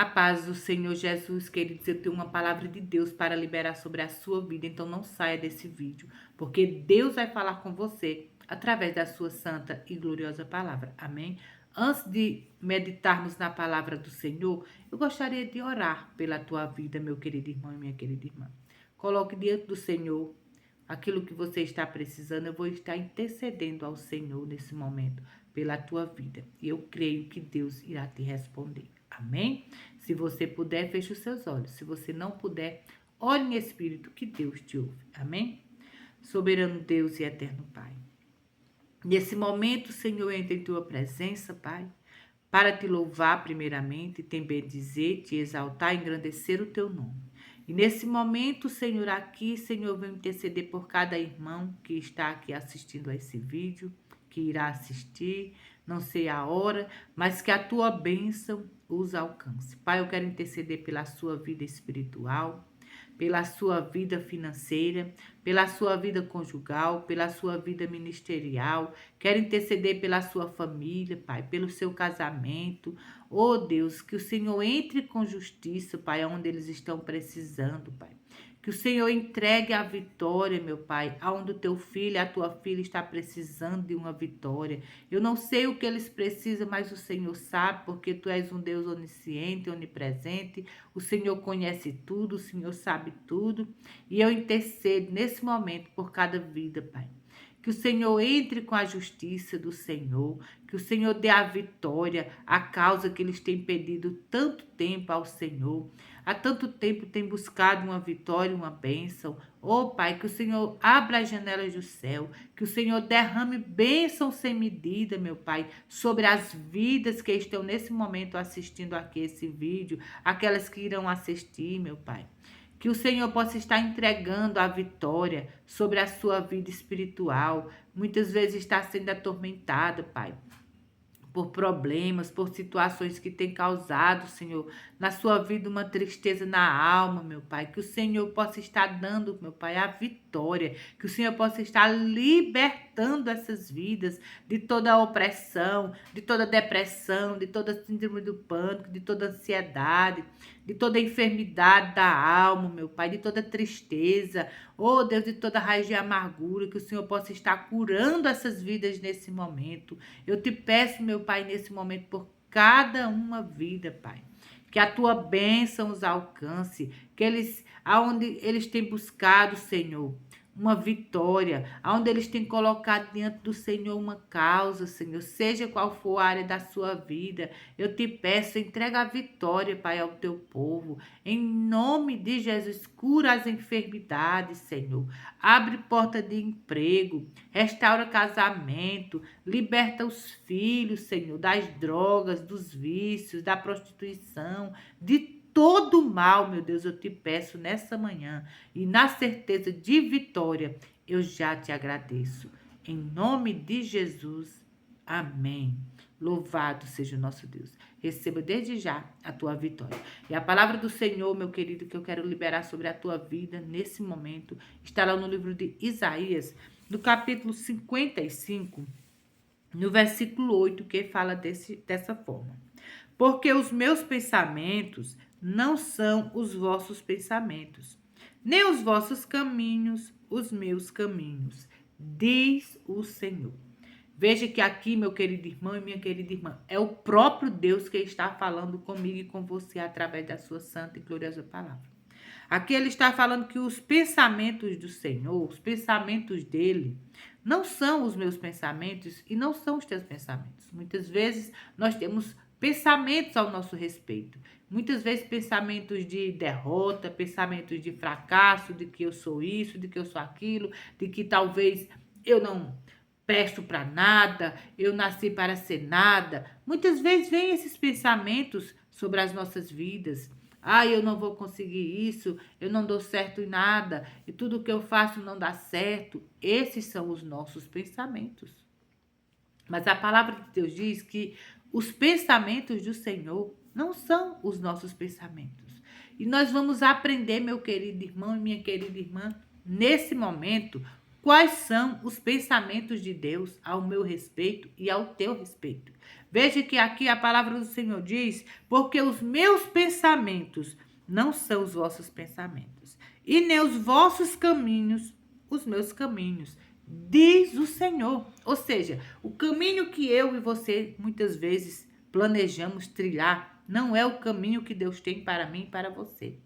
A paz do Senhor Jesus, queridos, eu tenho uma palavra de Deus para liberar sobre a sua vida, então não saia desse vídeo, porque Deus vai falar com você através da sua santa e gloriosa palavra. Amém? Antes de meditarmos na palavra do Senhor, eu gostaria de orar pela tua vida, meu querido irmão e minha querida irmã. Coloque diante do Senhor aquilo que você está precisando. Eu vou estar intercedendo ao Senhor nesse momento pela tua vida. E eu creio que Deus irá te responder. Amém? Se você puder, feche os seus olhos. Se você não puder, ore em espírito que Deus te ouve. Amém? Soberano Deus e eterno Pai. Nesse momento, Senhor, entra em tua presença, Pai, para te louvar primeiramente, te bendizer, te exaltar, engrandecer o teu nome. E nesse momento, Senhor, aqui, Senhor, venho interceder por cada irmão que está aqui assistindo a esse vídeo, que irá assistir, não sei a hora, mas que a tua bênção os alcance. Pai, eu quero interceder pela sua vida espiritual, pela sua vida financeira, pela sua vida conjugal, pela sua vida ministerial. Quero interceder pela sua família, Pai, pelo seu casamento. Oh Deus, que o Senhor entre com justiça, Pai, onde eles estão precisando, Pai. Que o Senhor entregue a vitória, meu Pai, aonde o teu filho, a tua filha está precisando de uma vitória. Eu não sei o que eles precisam, mas o Senhor sabe, porque tu és um Deus onisciente, onipresente. O Senhor conhece tudo, o Senhor sabe tudo. E eu intercedo nesse momento por cada vida, Pai. Que o Senhor entre com a justiça do Senhor, que o Senhor dê a vitória à causa que eles têm pedido tanto tempo ao Senhor. Há tanto tempo tem buscado uma vitória, uma bênção. Oh, Pai, que o Senhor abra as janelas do céu, que o Senhor derrame bênção sem medida, meu Pai, sobre as vidas que estão nesse momento assistindo aqui esse vídeo, aquelas que irão assistir, meu Pai. Que o Senhor possa estar entregando a vitória sobre a sua vida espiritual. Muitas vezes está sendo atormentada, Pai, por problemas, por situações que tem causado, Senhor, na sua vida uma tristeza na alma, meu Pai. Que o Senhor possa estar dando, meu Pai, a vitória. Que o Senhor possa estar libertando essas vidas de toda a opressão, de toda a depressão, de toda a síndrome do pânico, de toda a ansiedade, de toda a enfermidade da alma, meu Pai, de toda a tristeza. Oh, Deus, de toda raiz de amargura, que o Senhor possa estar curando essas vidas nesse momento. Eu te peço, meu Pai, nesse momento, por cada uma vida, Pai. Que a tua bênção os alcance, que eles, aonde eles têm buscado, Senhor, uma vitória, aonde eles têm colocado diante do Senhor uma causa, Senhor, seja qual for a área da sua vida, eu te peço, entrega a vitória, Pai, ao teu povo, em nome de Jesus, cura as enfermidades, Senhor, abre porta de emprego, restaura casamento, liberta os filhos, Senhor, das drogas, dos vícios, da prostituição, de todo mal, meu Deus, eu te peço nessa manhã. E na certeza de vitória, eu já te agradeço. Em nome de Jesus, amém. Louvado seja o nosso Deus. Receba desde já a tua vitória. E a palavra do Senhor, meu querido, que eu quero liberar sobre a tua vida nesse momento, está lá no livro de Isaías, no capítulo 55, no versículo 8, que fala dessa forma. Porque os meus pensamentos não são os vossos pensamentos, nem os vossos caminhos, os meus caminhos, diz o Senhor. Veja que aqui, meu querido irmão e minha querida irmã, é o próprio Deus que está falando comigo e com você através da sua santa e gloriosa palavra. Aqui ele está falando que os pensamentos do Senhor, os pensamentos dele, não são os meus pensamentos e não são os teus pensamentos. Muitas vezes nós temos pensamentos ao nosso respeito. Muitas vezes pensamentos de derrota, pensamentos de fracasso, de que eu sou isso, de que eu sou aquilo, de que talvez eu não presto para nada, eu nasci para ser nada. Muitas vezes vêm esses pensamentos sobre as nossas vidas. Ah, eu não vou conseguir isso, eu não dou certo em nada, e tudo que eu faço não dá certo. Esses são os nossos pensamentos. Mas a palavra de Deus diz que os pensamentos do Senhor não são os nossos pensamentos. E nós vamos aprender, meu querido irmão e minha querida irmã, nesse momento, quais são os pensamentos de Deus ao meu respeito e ao teu respeito. Veja que aqui a palavra do Senhor diz, porque os meus pensamentos não são os vossos pensamentos, e nem os vossos caminhos, os meus caminhos, diz o Senhor. Ou seja, o caminho que eu e você muitas vezes planejamos trilhar não é o caminho que Deus tem para mim e para você.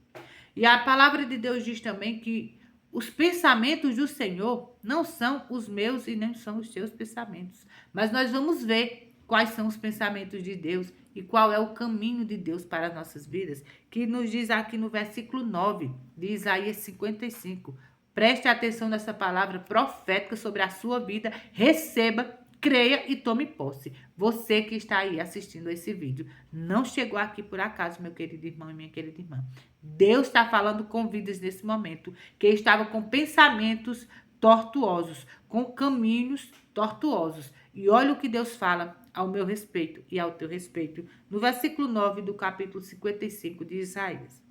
E a palavra de Deus diz também que os pensamentos do Senhor não são os meus e nem são os seus pensamentos. Mas nós vamos ver quais são os pensamentos de Deus e qual é o caminho de Deus para as nossas vidas, que nos diz aqui no versículo 9 de Isaías 55. Preste atenção nessa palavra profética sobre a sua vida, receba, creia e tome posse. Você que está aí assistindo esse vídeo, não chegou aqui por acaso, meu querido irmão e minha querida irmã. Deus está falando com vidas nesse momento, que estava com pensamentos tortuosos, com caminhos tortuosos. E olha o que Deus fala ao meu respeito e ao teu respeito, no versículo 9 do capítulo 55 de Isaías.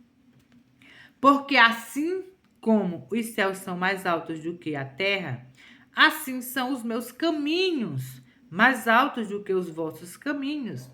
Porque assim como os céus são mais altos do que a terra, assim são os meus caminhos mais altos do que os vossos caminhos,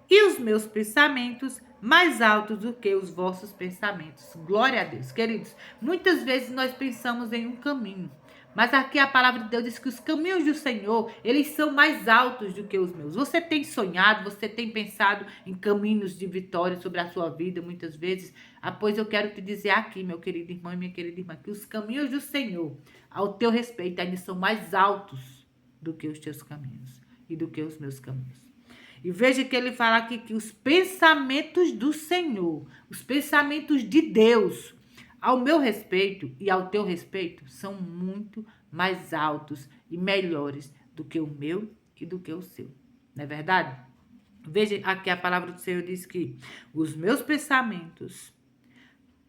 e os meus pensamentos mais altos do que os vossos pensamentos. Glória a Deus. Queridos, muitas vezes nós pensamos em um caminho, mas aqui a palavra de Deus diz que os caminhos do Senhor, eles são mais altos do que os meus. Você tem sonhado, você tem pensado em caminhos de vitória sobre a sua vida muitas vezes? Pois eu quero te dizer aqui, meu querido irmão e minha querida irmã, que os caminhos do Senhor, ao teu respeito, ainda são mais altos do que os teus caminhos e do que os meus caminhos. E veja que ele fala aqui que os pensamentos do Senhor, os pensamentos de Deus, ao meu respeito e ao teu respeito, são muito mais altos e melhores do que o meu e do que o seu. Não é verdade? Veja aqui a palavra do Senhor diz que os meus pensamentos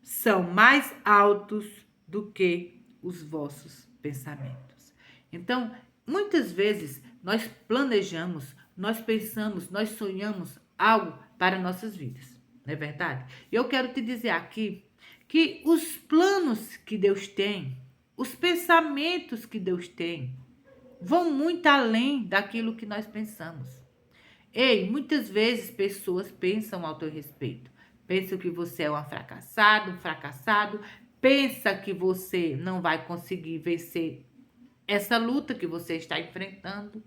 são mais altos do que os vossos pensamentos. Então, muitas vezes nós planejamos, nós pensamos, nós sonhamos algo para nossas vidas, não é verdade? Eu quero te dizer aqui que os planos que Deus tem, os pensamentos que Deus tem, vão muito além daquilo que nós pensamos. Ei, muitas vezes pessoas pensam ao teu respeito. Pensam que você é um fracassado, pensa que você não vai conseguir vencer essa luta que você está enfrentando.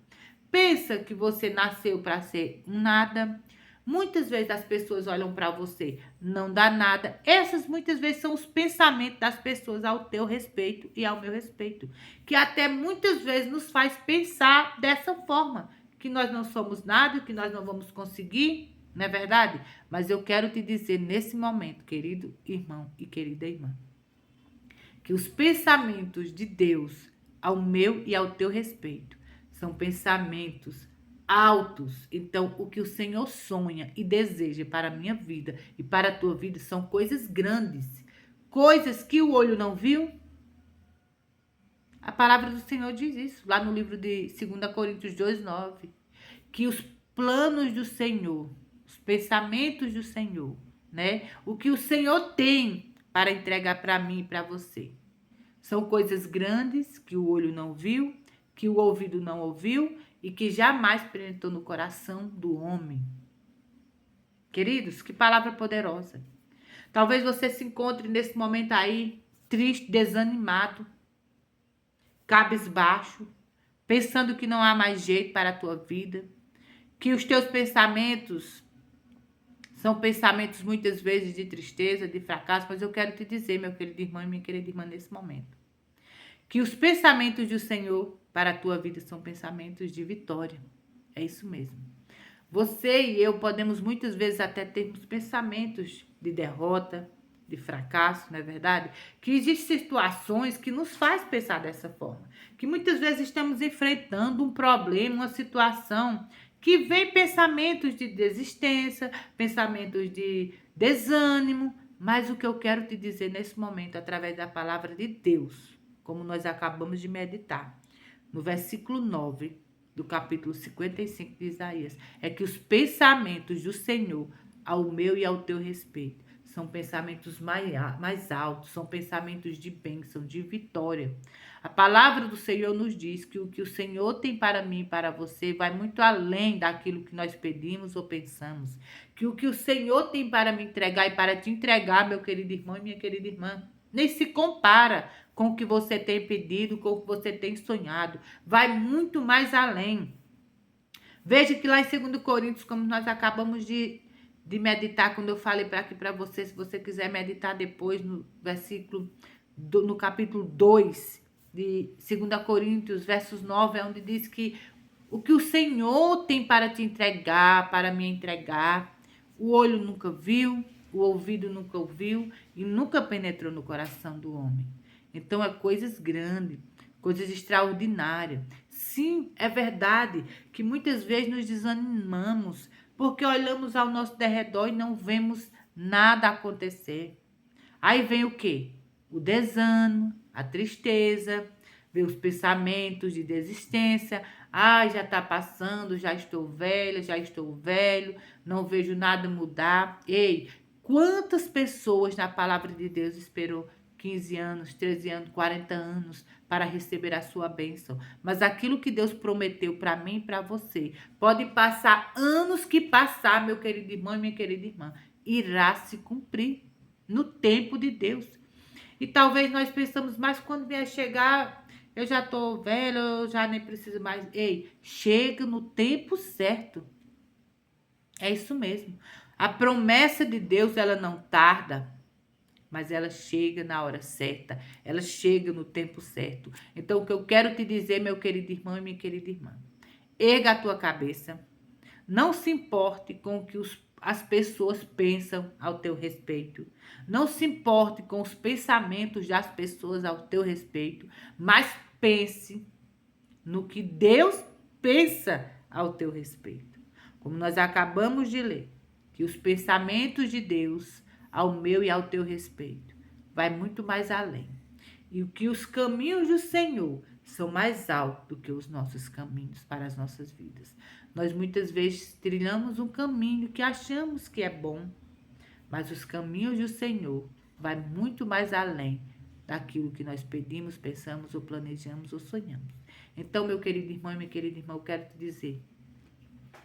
Pensa que você nasceu para ser um nada. Muitas vezes as pessoas olham para você, não dá nada. Essas muitas vezes são os pensamentos das pessoas ao teu respeito e ao meu respeito, que até muitas vezes nos faz pensar dessa forma, que nós não somos nada, que nós não vamos conseguir, não é verdade? Mas eu quero te dizer nesse momento, querido irmão e querida irmã, que os pensamentos de Deus ao meu e ao teu respeito são pensamentos altos. Então, o que o Senhor sonha e deseja para a minha vida e para a tua vida são coisas grandes, coisas que o olho não viu. A palavra do Senhor diz isso, lá no livro de 2 Coríntios 2:9, que os planos do Senhor, os pensamentos do Senhor, né? O que o Senhor tem para entregar para mim e para você. São coisas grandes que o olho não viu, que o ouvido não ouviu e que jamais penetrou no coração do homem. Queridos, que palavra poderosa. Talvez você se encontre nesse momento aí, triste, desanimado, cabisbaixo, pensando que não há mais jeito para a tua vida, que os teus pensamentos são pensamentos muitas vezes de tristeza, de fracasso, mas eu quero te dizer, meu querido irmão e minha querida irmã, nesse momento, que os pensamentos do Senhor para a tua vida são pensamentos de vitória. É isso mesmo. Você e eu podemos muitas vezes até termos pensamentos de derrota, de fracasso, não é verdade? Que existem situações que nos faz pensar dessa forma. Que muitas vezes estamos enfrentando um problema, uma situação que vem pensamentos de desistência, pensamentos de desânimo. Mas o que eu quero te dizer nesse momento, através da palavra de Deus, como nós acabamos de meditar, no versículo 9 do capítulo 55 de Isaías, é que os pensamentos do Senhor ao meu e ao teu respeito são pensamentos mais altos, são pensamentos de bênção, de vitória. A palavra do Senhor nos diz que o que o Senhor tem para mim e para você vai muito além daquilo que nós pedimos ou pensamos. Que o que o Senhor tem para me entregar e para te entregar, meu querido irmão e minha querida irmã, nem se compara com o que você tem pedido, com o que você tem sonhado. Vai muito mais além. Veja que lá em 2 Coríntios, como nós acabamos de meditar, quando eu falei para aqui para você, se você quiser meditar depois no versículo, no capítulo 2 de 2 Coríntios, versos 9, é onde diz que o que o Senhor tem para te entregar, para me entregar, o olho nunca viu, o ouvido nunca ouviu e nunca penetrou no coração do homem. Então, é coisas grandes, coisas extraordinárias. Sim, é verdade que muitas vezes nos desanimamos porque olhamos ao nosso derredor e não vemos nada acontecer. Aí vem o quê? O desânimo, a tristeza, vem os pensamentos de desistência. Ai, já está passando, já estou velha, já estou velho, não vejo nada mudar. Ei, quantas pessoas na palavra de Deus esperou 15 anos, 13 anos, 40 anos para receber a sua bênção? Mas aquilo que Deus prometeu para mim e para você, pode passar anos que passar, meu querido irmão e minha querida irmã, irá se cumprir no tempo de Deus. E talvez nós pensamos, mas quando vier chegar, eu já estou velho, eu já nem preciso mais. Ei, chega no tempo certo. É isso mesmo. A promessa de Deus, ela não tarda, mas ela chega na hora certa. Ela chega no tempo certo. Então, o que eu quero te dizer, meu querido irmão e minha querida irmã, erga a tua cabeça. Não se importe com o que as pessoas pensam ao teu respeito. Não se importe com os pensamentos das pessoas ao teu respeito, mas pense no que Deus pensa ao teu respeito. Como nós acabamos de ler, que os pensamentos de Deus ao meu e ao teu respeito vai muito mais além. E o que os caminhos do Senhor são mais altos do que os nossos caminhos para as nossas vidas. Nós muitas vezes trilhamos um caminho que achamos que é bom, mas os caminhos do Senhor vai muito mais além daquilo que nós pedimos, pensamos ou planejamos ou sonhamos. Então, meu querido irmão e minha querida irmã, eu quero te dizer,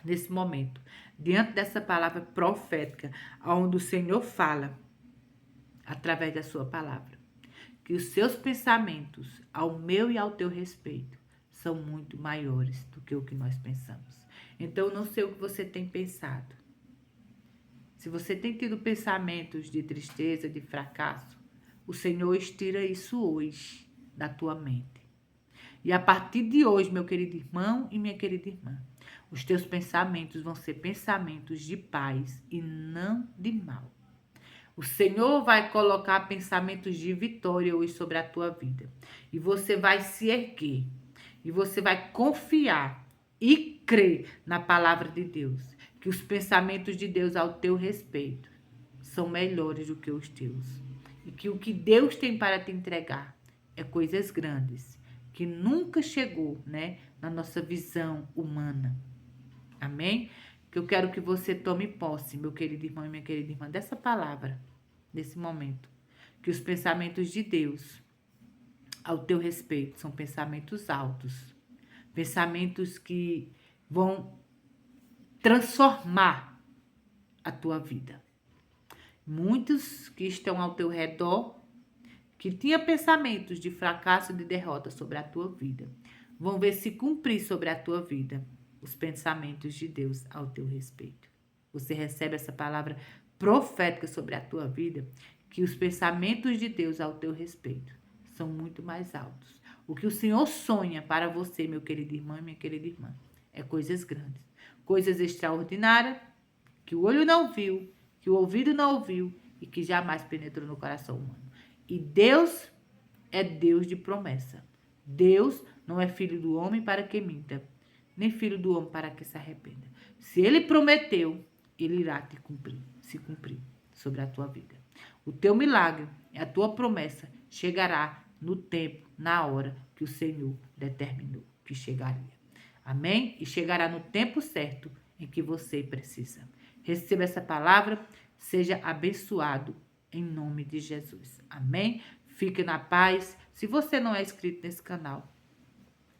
nesse momento, diante dessa palavra profética, onde o Senhor fala através da sua palavra, que os seus pensamentos ao meu e ao teu respeito são muito maiores do que o que nós pensamos. Então, não sei o que você tem pensado. Se você tem tido pensamentos de tristeza, de fracasso, o Senhor estira isso hoje da tua mente. E a partir de hoje, meu querido irmão e minha querida irmã, os teus pensamentos vão ser pensamentos de paz e não de mal. O Senhor vai colocar pensamentos de vitória hoje sobre a tua vida. E você vai se erguer. E você vai confiar e crer na palavra de Deus. Que os pensamentos de Deus ao teu respeito são melhores do que os teus. E que o que Deus tem para te entregar é coisas grandes. Que nunca chegou, né, na nossa visão humana. Amém? Que eu quero que você tome posse, meu querido irmão e minha querida irmã, dessa palavra, nesse momento. Que os pensamentos de Deus ao teu respeito são pensamentos altos. Pensamentos que vão transformar a tua vida. Muitos que estão ao teu redor, que tinham pensamentos de fracasso e de derrota sobre a tua vida, vão ver se cumprir sobre a tua vida os pensamentos de Deus ao teu respeito. Você recebe essa palavra profética sobre a tua vida, que os pensamentos de Deus ao teu respeito são muito mais altos. O que o Senhor sonha para você, meu querido irmão e minha querida irmã, é coisas grandes, coisas extraordinárias, que o olho não viu, que o ouvido não ouviu e que jamais penetrou no coração humano. E Deus é Deus de promessa. Deus não é filho do homem para que minta, nem filho do homem para que se arrependa. Se ele prometeu, ele irá te cumprir, se cumprir sobre a tua vida. O teu milagre, a tua promessa chegará no tempo, na hora que o Senhor determinou que chegaria. Amém? E chegará no tempo certo em que você precisa. Receba essa palavra, seja abençoado em nome de Jesus. Amém? Fique na paz. Se você não é inscrito nesse canal,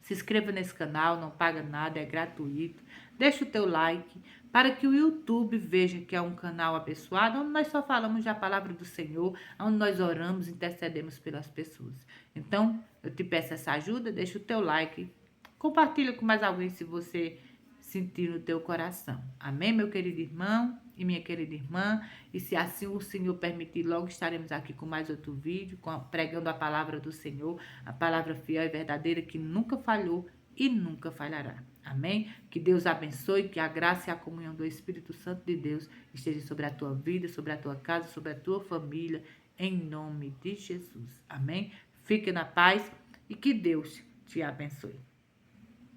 se inscreva nesse canal, não paga nada, é gratuito. Deixa o teu like para que o YouTube veja que é um canal abençoado, onde nós só falamos da palavra do Senhor, onde nós oramos, intercedemos pelas pessoas. Então, eu te peço essa ajuda, deixa o teu like, compartilha com mais alguém se você sentir no teu coração. Amém, meu querido irmão e minha querida irmã? E se assim o Senhor permitir, logo estaremos aqui com mais outro vídeo, pregando a palavra do Senhor, a palavra fiel e verdadeira que nunca falhou e nunca falhará. Amém? Que Deus abençoe, que a graça e a comunhão do Espírito Santo de Deus esteja sobre a tua vida, sobre a tua casa, sobre a tua família, em nome de Jesus. Amém? Fique na paz e que Deus te abençoe.